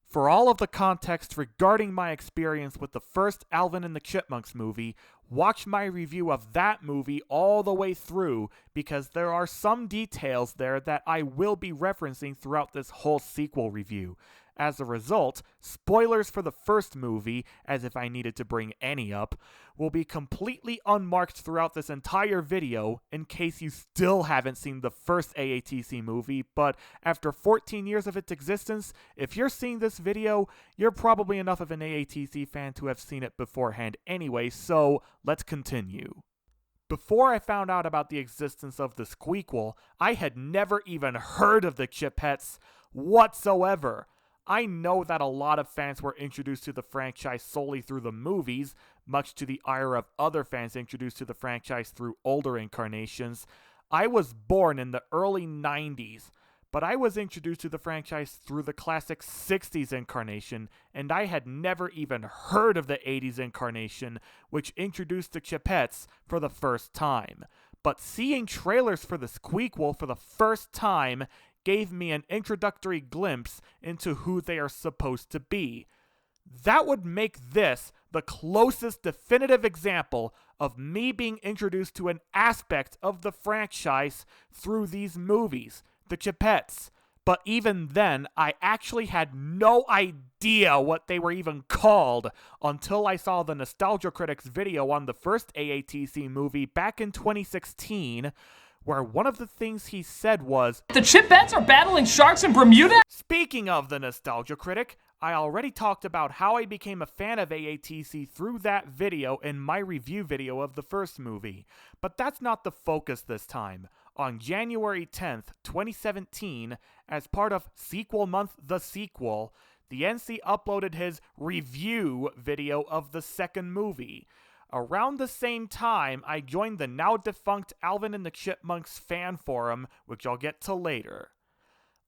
For all of the context regarding my experience with the first Alvin and the Chipmunks movie, watch my review of that movie all the way through, because there are some details there that I will be referencing throughout this whole sequel review. As a result, spoilers for the first movie, as if I needed to bring any up, will be completely unmarked throughout this entire video in case you still haven't seen the first AATC movie, but after 14 years of its existence, if you're seeing this video, you're probably enough of an AATC fan to have seen it beforehand anyway, so let's continue. Before I found out about the existence of the Squeakquel, I had never even heard of the Chipettes whatsoever. I know that a lot of fans were introduced to the franchise solely through the movies, much to the ire of other fans introduced to the franchise through older incarnations. I was born in the early 90s, but I was introduced to the franchise through the classic 60s incarnation, and I had never even heard of the 80s incarnation, which introduced the Chipettes for the first time. But seeing trailers for the Squeakquel for the first time gave me an introductory glimpse into who they are supposed to be. That would make this the closest definitive example of me being introduced to an aspect of the franchise through these movies, the Chipettes. But even then, I actually had no idea what they were even called until I saw the Nostalgia Critic's video on the first AATC movie back in 2016, where one of the things he said was, "The Chipettes are battling sharks in Bermuda?" Speaking of the Nostalgia Critic, I already talked about how I became a fan of AATC through that video in my review video of the first movie. But that's not the focus this time. On January 10th, 2017, as part of Sequel Month The Sequel, the NC uploaded his review video of the second movie. Around the same time, I joined the now-defunct Alvin and the Chipmunks fan forum, which I'll get to later.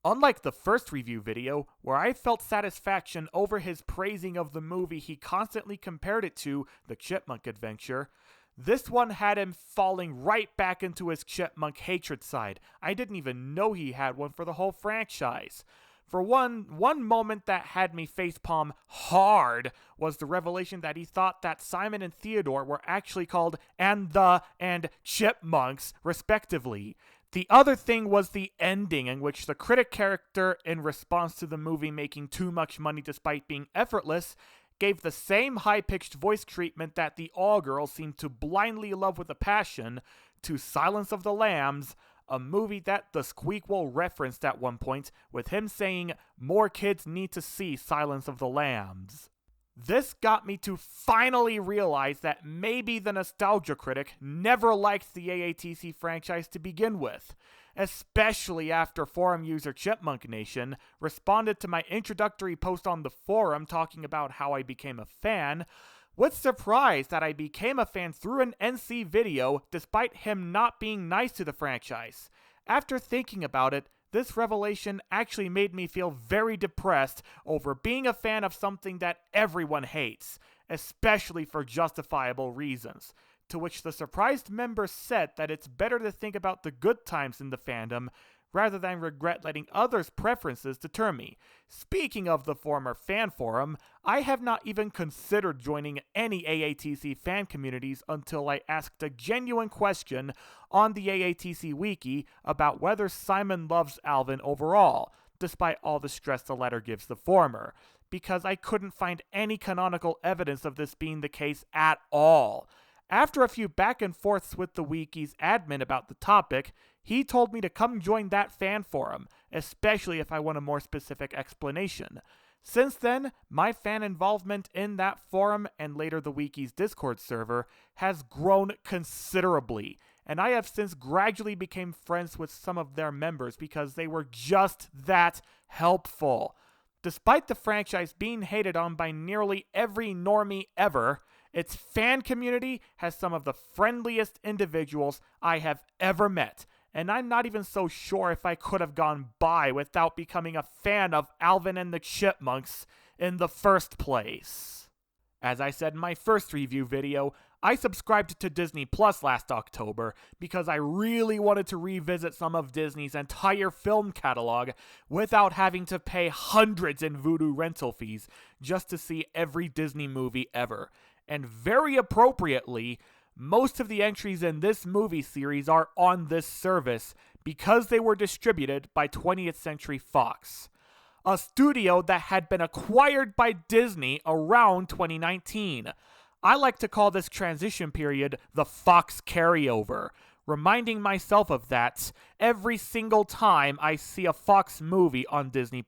Unlike the first review video, where I felt satisfaction over his praising of the movie he constantly compared it to, The Chipmunk Adventure, this one had him falling right back into his chipmunk hatred side. I didn't even know he had one for the whole franchise. For one moment that had me facepalm hard was the revelation that he thought that Simon and Theodore were actually called and Chipmunks, respectively. The other thing was the ending, in which the Critic character, in response to the movie making too much money despite being effortless, gave the same high-pitched voice treatment that the All-Girls seemed to blindly love with a passion to Silence of the Lambs, a movie that the Squeakquel referenced at one point, with him saying, "More kids need to see Silence of the Lambs." This got me to finally realize that maybe the Nostalgia Critic never liked the AATC franchise to begin with, especially after forum user Chipmunk Nation responded to my introductory post on the forum talking about how I became a fan, with surprise that I became a fan through an NC video despite him not being nice to the franchise. After thinking about it, this revelation actually made me feel very depressed over being a fan of something that everyone hates, especially for justifiable reasons. To which the surprised member said that it's better to think about the good times in the fandom rather than regret letting others' preferences deter me. Speaking of the former fan forum, I have not even considered joining any AATC fan communities until I asked a genuine question on the AATC wiki about whether Simon loves Alvin overall, despite all the stress the letter gives the former, because I couldn't find any canonical evidence of this being the case at all. After a few back and forths with the wiki's admin about the topic, he told me to come join that fan forum, especially if I want a more specific explanation. Since then, my fan involvement in that forum and later the wiki's Discord server has grown considerably, and I have since gradually become friends with some of their members because they were just that helpful. Despite the franchise being hated on by nearly every normie ever, its fan community has some of the friendliest individuals I have ever met, and I'm not even so sure if I could have gone by without becoming a fan of Alvin and the Chipmunks in the first place. As I said in my first review video, I subscribed to Disney Plus last October because I really wanted to revisit some of Disney's entire film catalog without having to pay hundreds in Vudu rental fees just to see every Disney movie ever. And very appropriately, most of the entries in this movie series are on this service because they were distributed by 20th Century Fox, a studio that had been acquired by Disney around 2019. I like to call this transition period the Fox carryover, reminding myself of that every single time I see a Fox movie on Disney+.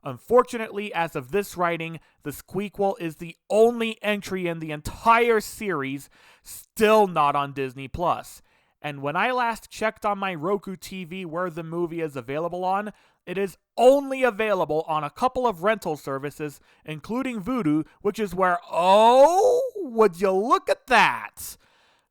Unfortunately, as of this writing, the Squeakquel is the only entry in the entire series still not on Disney+. And when I last checked on my Roku TV where the movie is available on, it is only available on a couple of rental services, including Vudu, which is where, oh, would you look at that?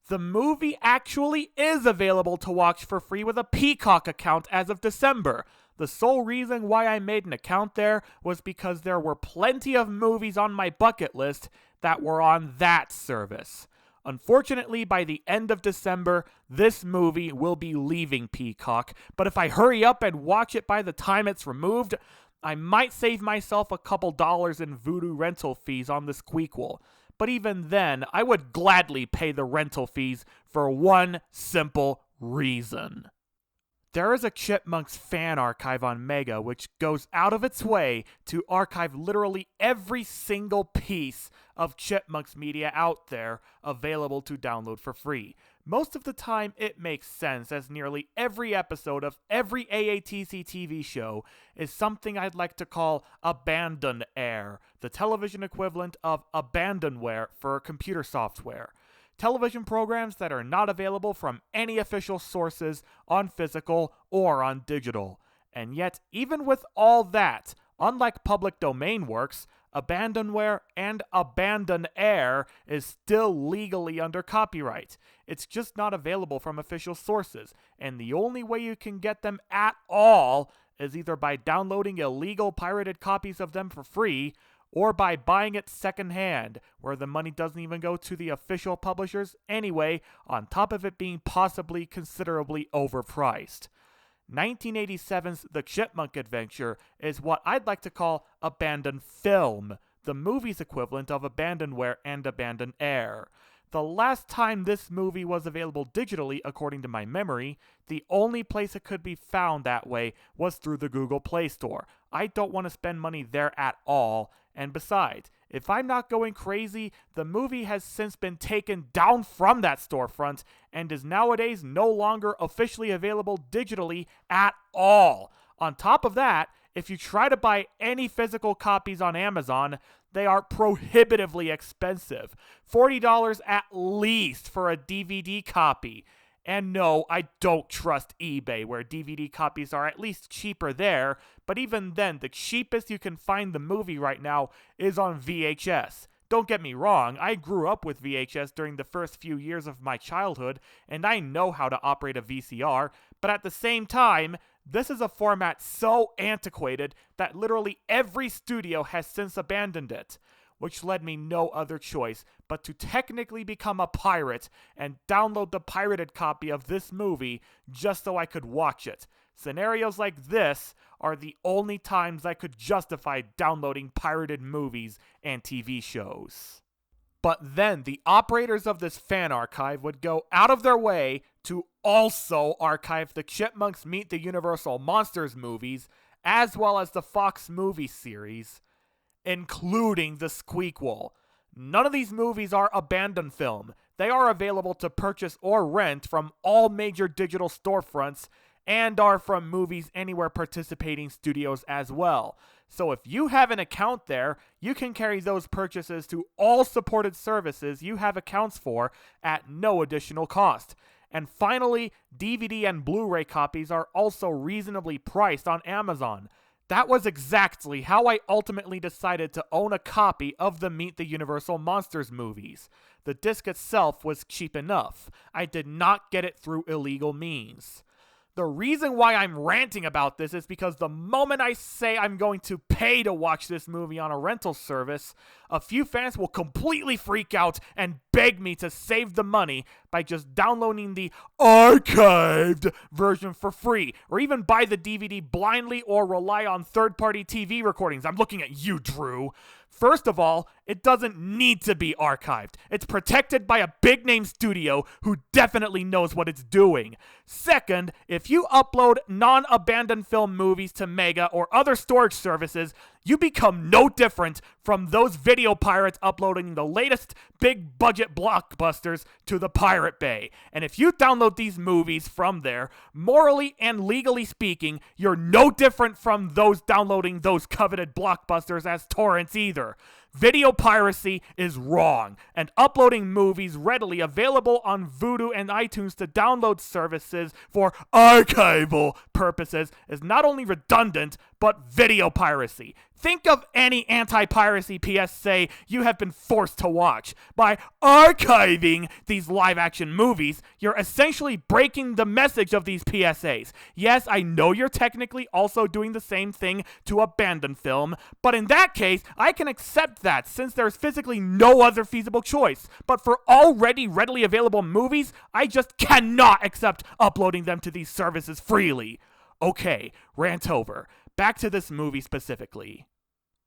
The movie actually is available to watch for free with a Peacock account as of December. The sole reason why I made an account there was because there were plenty of movies on my bucket list that were on that service. Unfortunately, by the end of December, this movie will be leaving Peacock, but if I hurry up and watch it by the time it's removed, I might save myself a couple dollars in Vudu rental fees on the Squeakquel. But even then, I would gladly pay the rental fees for one simple reason. There is a Chipmunks fan archive on Mega which goes out of its way to archive literally every single piece of Chipmunks media out there available to download for free. Most of the time it makes sense, as nearly every episode of every AATC TV show is something I'd like to call abandon air, the television equivalent of abandonware for computer software. Television programs that are not available from any official sources on physical or on digital. And yet, even with all that, unlike public domain works, abandonware and abandon air is still legally under copyright. It's just not available from official sources, and the only way you can get them at all is either by downloading illegal pirated copies of them for free, or by buying it secondhand, where the money doesn't even go to the official publishers anyway, on top of it being possibly considerably overpriced. 1987's The Chipmunk Adventure is what I'd like to call abandoned film, the movie's equivalent of abandonware and abandon air. The last time this movie was available digitally, according to my memory, the only place it could be found that way was through the Google Play Store. I don't want to spend money there at all, and besides, if I'm not going crazy, the movie has since been taken down from that storefront and is nowadays no longer officially available digitally at all. On top of that, if you try to buy any physical copies on Amazon, they are prohibitively expensive. $40 at least for a DVD copy. And no, I don't trust eBay, where DVD copies are at least cheaper there, but even then, the cheapest you can find the movie right now is on VHS. Don't get me wrong, I grew up with VHS during the first few years of my childhood, and I know how to operate a VCR, but at the same time, this is a format so antiquated that literally every studio has since abandoned it, which led me no other choice but to technically become a pirate and download the pirated copy of this movie just so I could watch it. Scenarios like this are the only times I could justify downloading pirated movies and TV shows. But then the operators of this fan archive would go out of their way to also archive the Chipmunks Meet the Universal Monsters movies, as well as the Fox movie series, including the Squeakquel. None of these movies are abandoned film. They are available to purchase or rent from all major digital storefronts and are from Movies Anywhere participating studios as well. So if you have an account there, you can carry those purchases to all supported services you have accounts for at no additional cost. And finally, DVD and Blu-ray copies are also reasonably priced on Amazon. That was exactly how I ultimately decided to own a copy of the Meet the Universal Monsters movies. The disc itself was cheap enough. I did not get it through illegal means. The reason why I'm ranting about this is because the moment I say I'm going to pay to watch this movie on a rental service, a few fans will completely freak out and beg me to save the money by just downloading the archived version for free, or even buy the DVD blindly or rely on third-party TV recordings. I'm looking at you, Drew. First of all, it doesn't need to be archived. It's protected by a big-name studio who definitely knows what it's doing. Second, if you upload non-abandoned film movies to Mega or other storage services, you become no different from those video pirates uploading the latest big-budget blockbusters to the Pirate Bay. And if you download these movies from there, morally and legally speaking, you're no different from those downloading those coveted blockbusters as torrents either. Video piracy is wrong, and uploading movies readily available on Vudu and iTunes to download services for archival purposes is not only redundant, but video piracy. Think of any anti-piracy PSA you have been forced to watch. By archiving these live-action movies, you're essentially breaking the message of these PSAs. Yes, I know you're technically also doing the same thing to abandoned film, but in that case, I can accept that since there's physically no other feasible choice. But for already readily available movies, I just cannot accept uploading them to these services freely. Okay, rant over. Back to this movie specifically.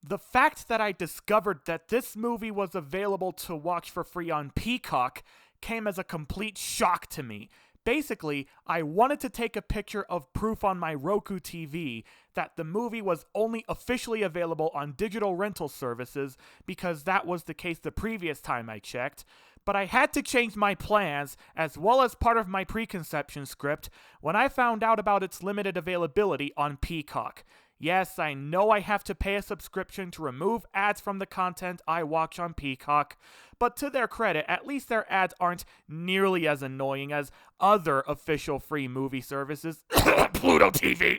The fact that I discovered that this movie was available to watch for free on Peacock came as a complete shock to me. Basically, I wanted to take a picture of proof on my Roku TV that the movie was only officially available on digital rental services because that was the case the previous time I checked. But I had to change my plans, as well as part of my preconception script, when I found out about its limited availability on Peacock. Yes, I know I have to pay a subscription to remove ads from the content I watch on Peacock, but to their credit, at least their ads aren't nearly as annoying as other official free movie services, Pluto TV.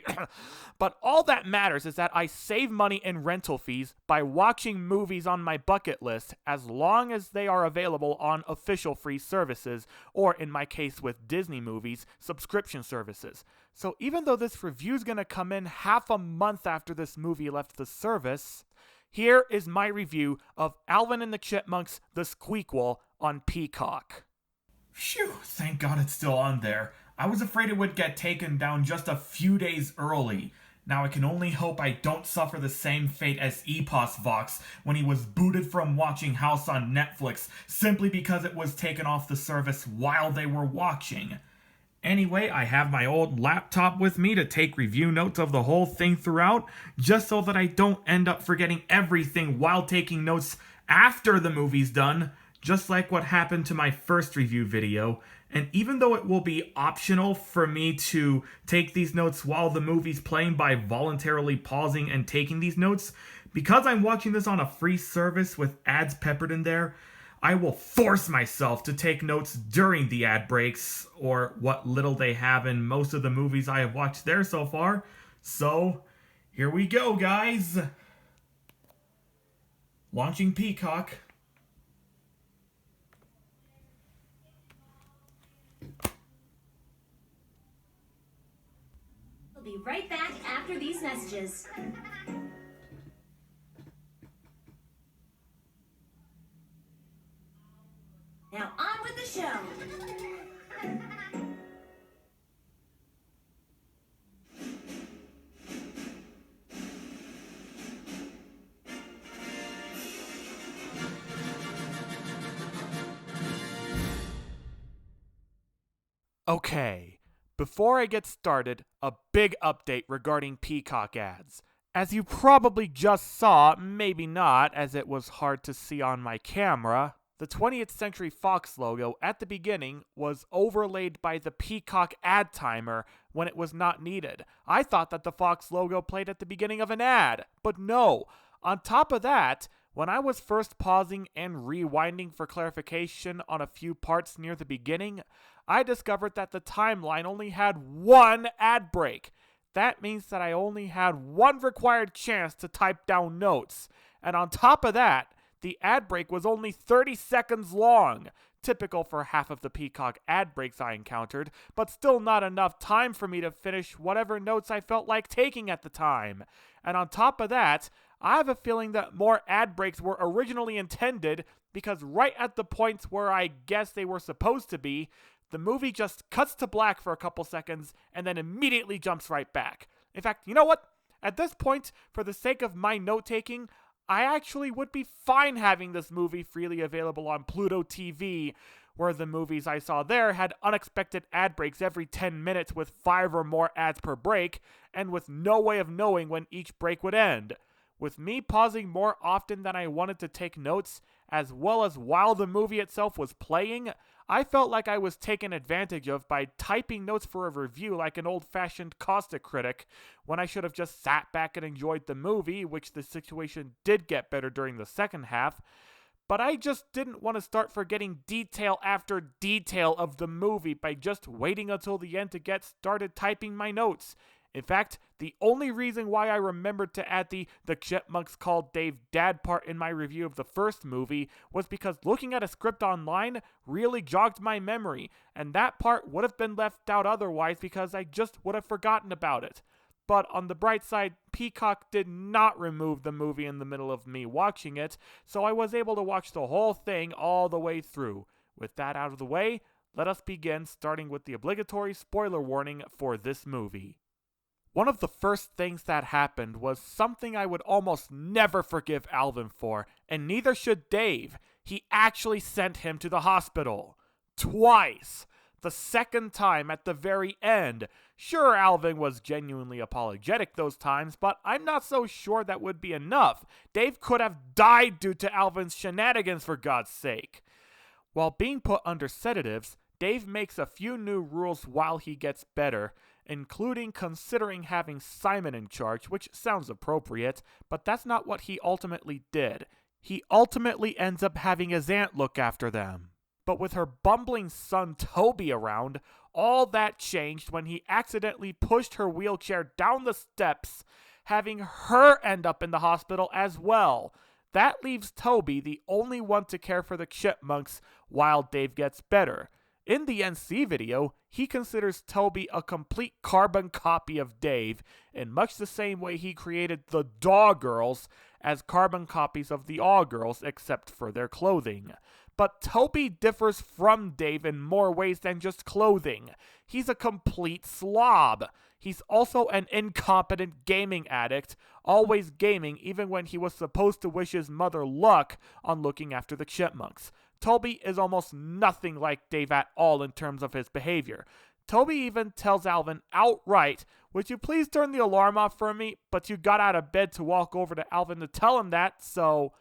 But all that matters is that I save money in rental fees by watching movies on my bucket list as long as they are available on official free services, or in my case with Disney movies, subscription services. So even though this review's gonna come in half a month after this movie left the service, here is my review of Alvin and the Chipmunks, the Squeakquel on Peacock. Phew, thank God it's still on there. I was afraid it would get taken down just a few days early. Now I can only hope I don't suffer the same fate as Epos Vox when he was booted from watching House on Netflix simply because it was taken off the service while they were watching. Anyway, I have my old laptop with me to take review notes of the whole thing throughout, just so that I don't end up forgetting everything while taking notes after the movie's done, just like what happened to my first review video. And even though it will be optional for me to take these notes while the movie's playing by voluntarily pausing and taking these notes, because I'm watching this on a free service with ads peppered in there, I will force myself to take notes during the ad breaks, or what little they have in most of the movies I have watched there so far. So, here we go, guys. Launching Peacock. We'll be right back after these messages. Now on with the show. Okay, before I get started, a big update regarding Peacock ads. As you probably just saw, maybe not, as it was hard to see on my camera, the 20th Century Fox logo at the beginning was overlaid by the Peacock ad timer when it was not needed. I thought that the Fox logo played at the beginning of an ad, but no. On top of that, when I was first pausing and rewinding for clarification on a few parts near the beginning, I discovered that the timeline only had one ad break. That means that I only had one required chance to type down notes. And on top of that, The ad break was only 30 seconds long, typical for half of the Peacock ad breaks I encountered, but still not enough time for me to finish whatever notes I felt like taking at the time. And on top of that, I have a feeling that more ad breaks were originally intended because right at the points where I guess they were supposed to be, the movie just cuts to black for a couple seconds and then immediately jumps right back. In fact, you know what? At this point, for the sake of my note-taking, I actually would be fine having this movie freely available on Pluto TV, where the movies I saw there had unexpected ad breaks every 10 minutes with 5 or more ads per break, and with no way of knowing when each break would end. With me pausing more often than I wanted to take notes, as well as while the movie itself was playing, I felt like I was taken advantage of by typing notes for a review like an old-fashioned caustic critic, when I should have just sat back and enjoyed the movie, which the situation did get better during the second half. But I just didn't want to start forgetting detail after detail of the movie by just waiting until the end to get started typing my notes. In fact, the only reason why I remembered to add the Chipmunks called Dave dad part in my review of the first movie was because looking at a script online really jogged my memory, and that part would have been left out otherwise because I just would have forgotten about it. But on the bright side, Peacock did not remove the movie in the middle of me watching it, so I was able to watch the whole thing all the way through. With that out of the way, let us begin, starting with the obligatory spoiler warning for this movie. One of the first things that happened was something I would almost never forgive Alvin for, and neither should Dave. He actually sent him to the hospital. Twice. The second time at the very end. Sure, Alvin was genuinely apologetic those times, but I'm not so sure that would be enough. Dave could have died due to Alvin's shenanigans, for God's sake. While being put under sedatives, Dave makes a few new rules while he gets better, including considering having Simon in charge, which sounds appropriate, but that's not what he ultimately did. He ultimately ends up having his aunt look after them. But with her bumbling son Toby around, all that changed when he accidentally pushed her wheelchair down the steps, having her end up in the hospital as well. That leaves Toby the only one to care for the Chipmunks while Dave gets better. In the NC video, he considers Toby a complete carbon copy of Dave, in much the same way he created the Daw Girls as carbon copies of the Aw Girls, except for their clothing. But Toby differs from Dave in more ways than just clothing. He's a complete slob. He's also an incompetent gaming addict, always gaming even when he was supposed to wish his mother luck on looking after the Chipmunks. Toby is almost nothing like Dave at all in terms of his behavior. Toby even tells Alvin outright, "Would you please turn the alarm off for me?" But you got out of bed to walk over to Alvin to tell him that, so...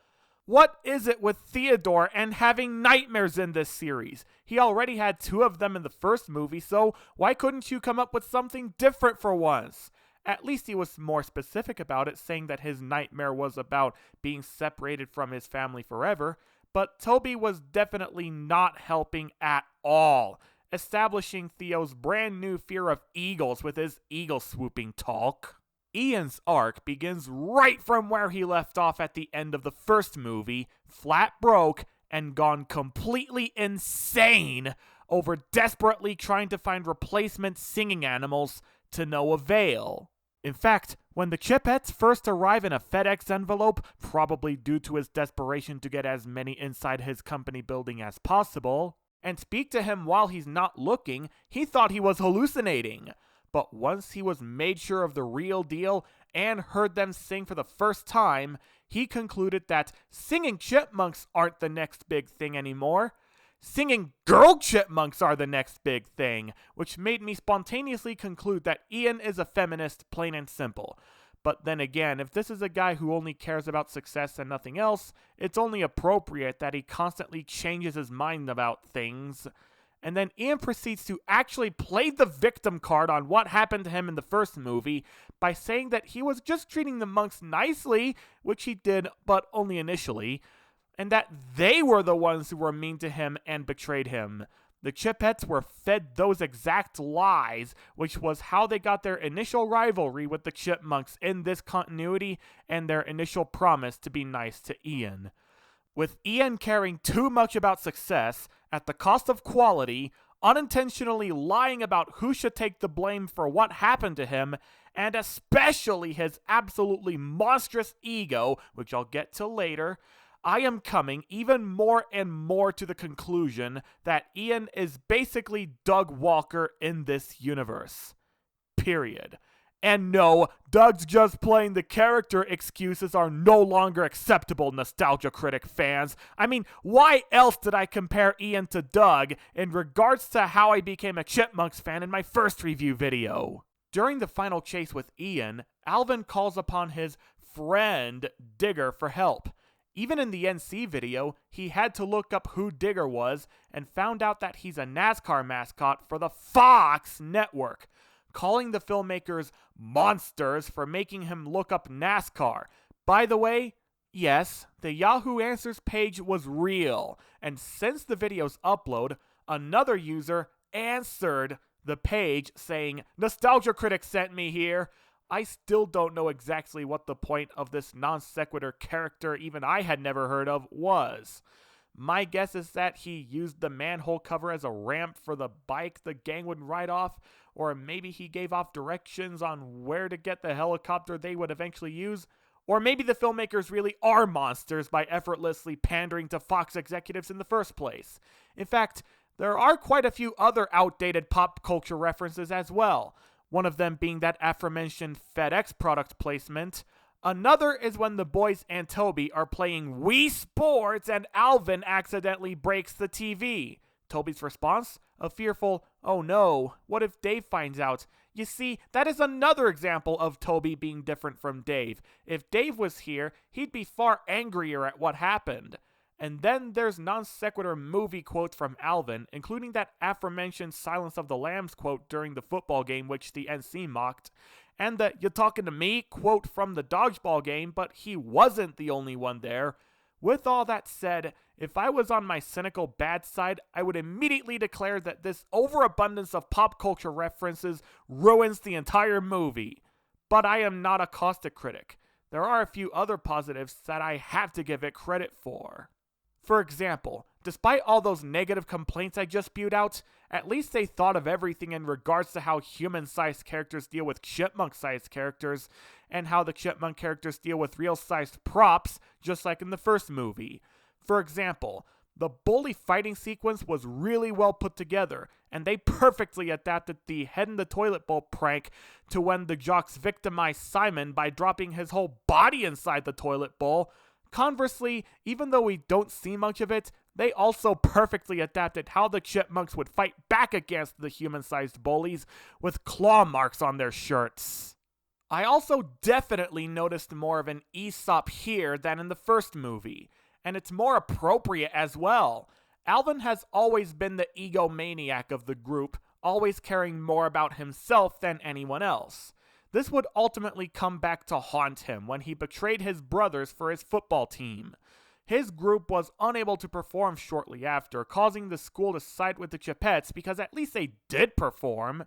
What is it with Theodore and having nightmares in this series? He already had 2 of them in the first movie, so why couldn't you come up with something different for once? At least he was more specific about it, saying that his nightmare was about being separated from his family forever. But Toby was definitely not helping at all, establishing Theo's brand new fear of eagles with his eagle swooping talk. Ian's arc begins right from where he left off at the end of the first movie, flat broke and gone completely insane over desperately trying to find replacement singing animals to no avail. In fact, when the Chipettes first arrive in a FedEx envelope, probably due to his desperation to get as many inside his company building as possible, and speak to him while he's not looking, he thought he was hallucinating. But once he was made sure of the real deal and heard them sing for the first time, he concluded that singing chipmunks aren't the next big thing anymore. Singing girl chipmunks are the next big thing, which made me spontaneously conclude that Ian is a feminist, plain and simple. But then again, if this is a guy who only cares about success and nothing else, it's only appropriate that he constantly changes his mind about things. And then Ian proceeds to actually play the victim card on what happened to him in the first movie by saying that he was just treating the monks nicely, which he did, but only initially, and that they were the ones who were mean to him and betrayed him. The Chipettes were fed those exact lies, which was how they got their initial rivalry with the Chipmunks in this continuity and their initial promise to be nice to Ian. With Ian caring too much about success at the cost of quality, unintentionally lying about who should take the blame for what happened to him, and especially his absolutely monstrous ego, which I'll get to later, I am coming even more and more to the conclusion that Ian is basically Doug Walker in this universe. Period. And no, Doug's just playing the character excuses are no longer acceptable, Nostalgia Critic fans. I mean, why else did I compare Ian to Doug in regards to how I became a Chipmunks fan in my first review video? During the final chase with Ian, Alvin calls upon his friend Digger for help. Even in the NC video, he had to look up who Digger was and found out that he's a NASCAR mascot for the Fox network, calling the filmmakers monsters for making him look up NASCAR. By the way, yes, the Yahoo Answers page was real, and since the video's upload, another user answered the page saying, "Nostalgia Critic sent me here." I still don't know exactly what the point of this non sequitur character even I had never heard of was. My guess is that he used the manhole cover as a ramp for the bike the gang would ride off, or maybe he gave off directions on where to get the helicopter they would eventually use, or maybe the filmmakers really are monsters by effortlessly pandering to Fox executives in the first place. In fact, there are quite a few other outdated pop culture references as well, one of them being that aforementioned FedEx product placement. Another is when the boys and Toby are playing Wii Sports and Alvin accidentally breaks the TV. Toby's response? A fearful, "Oh no, what if Dave finds out?" You see, that is another example of Toby being different from Dave. If Dave was here, he'd be far angrier at what happened. And then there's non-sequitur movie quotes from Alvin, including that aforementioned Silence of the Lambs quote during the football game which the NC mocked, and the "you talking to me" quote from the dodgeball game, but he wasn't the only one there. With all that said, if I was on my cynical bad side, I would immediately declare that this overabundance of pop culture references ruins the entire movie. But I am not a caustic critic. There are a few other positives that I have to give it credit for. For example, despite all those negative complaints I just spewed out, at least they thought of everything in regards to how human-sized characters deal with chipmunk-sized characters, and how the chipmunk characters deal with real-sized props, just like in the first movie. For example, the bully fighting sequence was really well put together, and they perfectly adapted the head in the toilet bowl prank to when the jocks victimized Simon by dropping his whole body inside the toilet bowl. Conversely, even though we don't see much of it, they also perfectly adapted how the chipmunks would fight back against the human-sized bullies with claw marks on their shirts. I also definitely noticed more of an Aesop here than in the first movie, and it's more appropriate as well. Alvin has always been the egomaniac of the group, always caring more about himself than anyone else. This would ultimately come back to haunt him when he betrayed his brothers for his football team. His group was unable to perform shortly after, causing the school to side with the Chipettes because at least they did perform.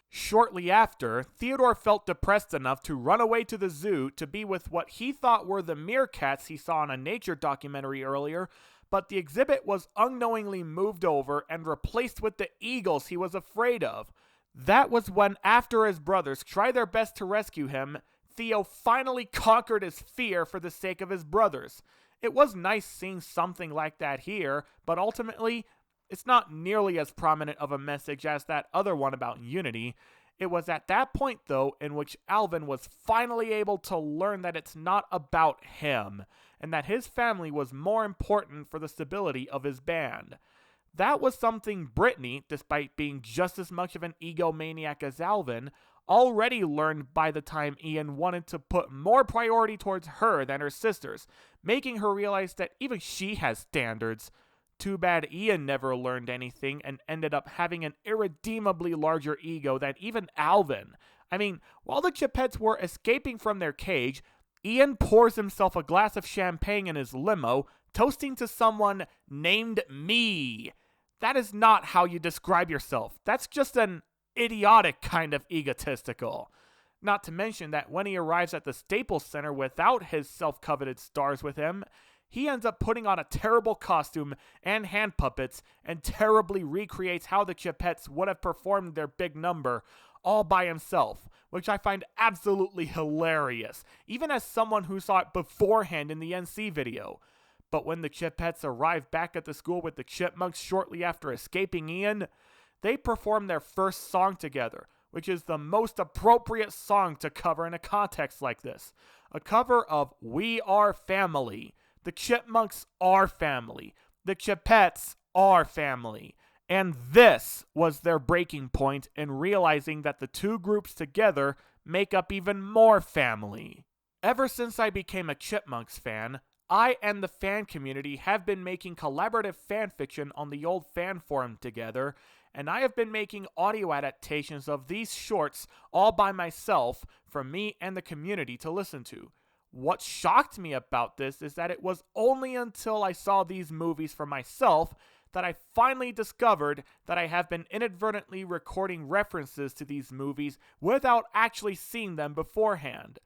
Shortly after, Theodore felt depressed enough to run away to the zoo to be with what he thought were the meerkats he saw in a nature documentary earlier, but the exhibit was unknowingly moved over and replaced with the eagles he was afraid of. That was when, after his brothers tried their best to rescue him, Theo finally conquered his fear for the sake of his brothers. It was nice seeing something like that here, but ultimately, it's not nearly as prominent of a message as that other one about unity. It was at that point, though, in which Alvin was finally able to learn that it's not about him, and that his family was more important for the stability of his band. That was something Brittany, despite being just as much of an egomaniac as Alvin, already learned by the time Ian wanted to put more priority towards her than her sisters, making her realize that even she has standards. Too bad Ian never learned anything and ended up having an irredeemably larger ego than even Alvin. I mean, while the Chipettes were escaping from their cage, Ian pours himself a glass of champagne in his limo, toasting to someone named me. That is not how you describe yourself. That's just an idiotic kind of egotistical. Not to mention that when he arrives at the Staples Center without his self-coveted stars with him, he ends up putting on a terrible costume and hand puppets and terribly recreates how the Chipettes would have performed their big number all by himself, which I find absolutely hilarious, even as someone who saw it beforehand in the NC video. But when the Chipettes arrive back at the school with the Chipmunks shortly after escaping Ian, they perform their first song together, which is the most appropriate song to cover in a context like this. A cover of We Are Family. The Chipmunks are family. The Chipettes are family. And this was their breaking point in realizing that the two groups together make up even more family. Ever since I became a Chipmunks fan, I and the fan community have been making collaborative fanfiction on the old fan forum together, and I have been making audio adaptations of these shorts all by myself for me and the community to listen to. What shocked me about this is that it was only until I saw these movies for myself that I finally discovered that I have been inadvertently recording references to these movies without actually seeing them beforehand.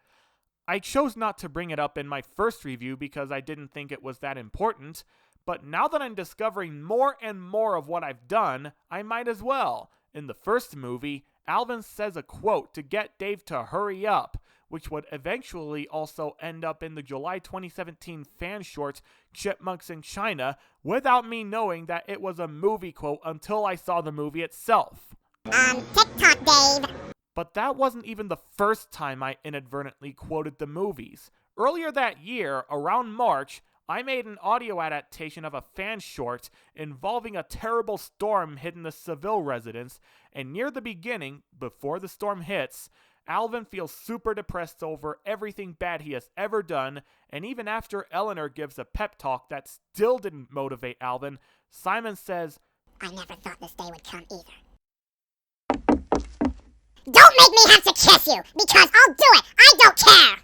I chose not to bring it up in my first review because I didn't think it was that important, but now that I'm discovering more and more of what I've done, I might as well. In the first movie, Alvin says a quote to get Dave to hurry up, which would eventually also end up in the July 2017 fan short Chipmunks in China, without me knowing that it was a movie quote until I saw the movie itself. TikTok, Dave. But that wasn't even the first time I inadvertently quoted the movies. Earlier that year, around March, I made an audio adaptation of a fan short involving a terrible storm hitting the Seville residence, and near the beginning, before the storm hits, Alvin feels super depressed over everything bad he has ever done, and even after Eleanor gives a pep talk that still didn't motivate Alvin, Simon says, I never thought this day would come either. Don't make me have to kiss you, because I'll do it! I don't care!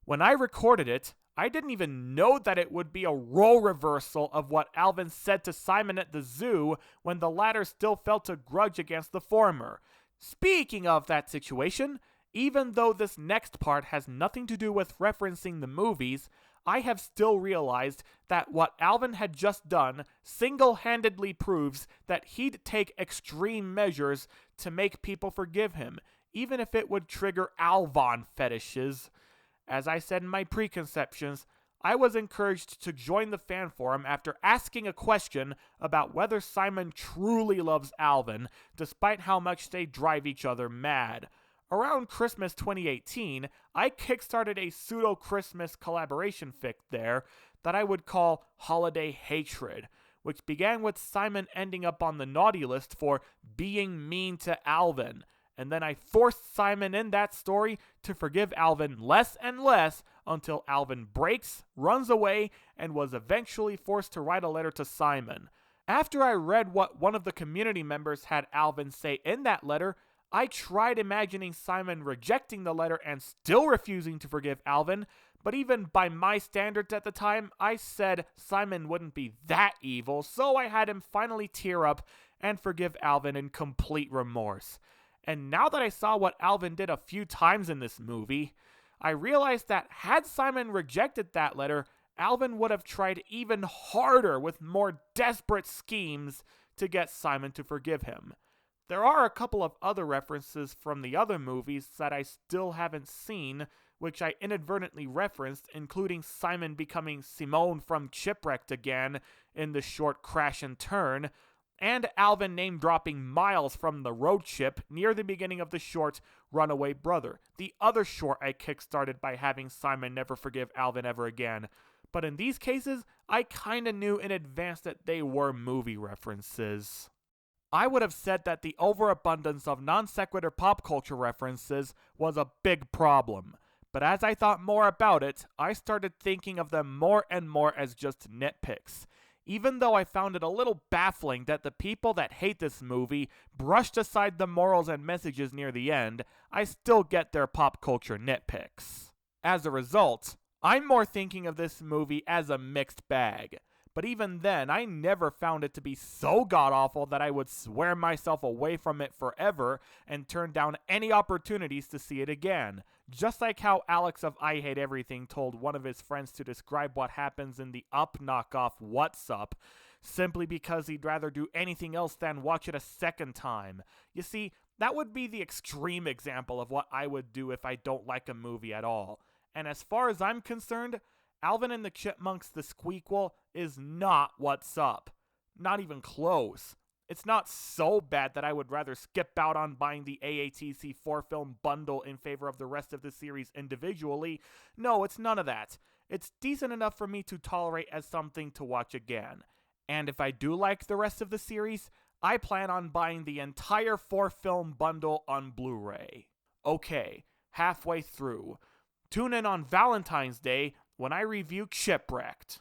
When I recorded it, I didn't even know that it would be a role reversal of what Alvin said to Simon at the zoo when the latter still felt a grudge against the former. Speaking of that situation, even though this next part has nothing to do with referencing the movies, I have still realized that what Alvin had just done single-handedly proves that he'd take extreme measures to make people forgive him, even if it would trigger Alvin fetishes. As I said in my preconceptions, I was encouraged to join the fan forum after asking a question about whether Simon truly loves Alvin, despite how much they drive each other mad. Around Christmas 2018, I kickstarted a pseudo-Christmas collaboration fic there that I would call Holiday Hatred, which began with Simon ending up on the naughty list for being mean to Alvin. And then I forced Simon in that story to forgive Alvin less and less until Alvin breaks, runs away, and was eventually forced to write a letter to Simon. After I read what one of the community members had Alvin say in that letter, I tried imagining Simon rejecting the letter and still refusing to forgive Alvin, but even by my standards at the time, I said Simon wouldn't be that evil, so I had him finally tear up and forgive Alvin in complete remorse. And now that I saw what Alvin did a few times in this movie, I realized that had Simon rejected that letter, Alvin would have tried even harder with more desperate schemes to get Simon to forgive him. There are a couple of other references from the other movies that I still haven't seen, which I inadvertently referenced, including Simon becoming Simone from Chipwrecked again in the short Crash and Turn, and Alvin name-dropping Miles from the road chip near the beginning of the short Runaway Brother, the other short I kickstarted by having Simon never forgive Alvin ever again. But in these cases, I kinda knew in advance that they were movie references. I would have said that the overabundance of non-sequitur pop culture references was a big problem, but as I thought more about it, I started thinking of them more and more as just nitpicks. Even though I found it a little baffling that the people that hate this movie brushed aside the morals and messages near the end, I still get their pop culture nitpicks. As a result, I'm more thinking of this movie as a mixed bag. But even then, I never found it to be so god-awful that I would swear myself away from it forever and turn down any opportunities to see it again. Just like how Alex of I Hate Everything told one of his friends to describe what happens in the Up knockoff What's Up, simply because he'd rather do anything else than watch it a second time. You see, that would be the extreme example of what I would do if I don't like a movie at all. And as far as I'm concerned, Alvin and the Chipmunks the Squeakquel is not What's Up. Not even close. It's not so bad that I would rather skip out on buying the AATC 4-film bundle in favor of the rest of the series individually. No, it's none of that. It's decent enough for me to tolerate as something to watch again. And if I do like the rest of the series, I plan on buying the entire 4-film bundle on Blu-ray. Okay, halfway through. Tune in on Valentine's Day when I review Shipwrecked.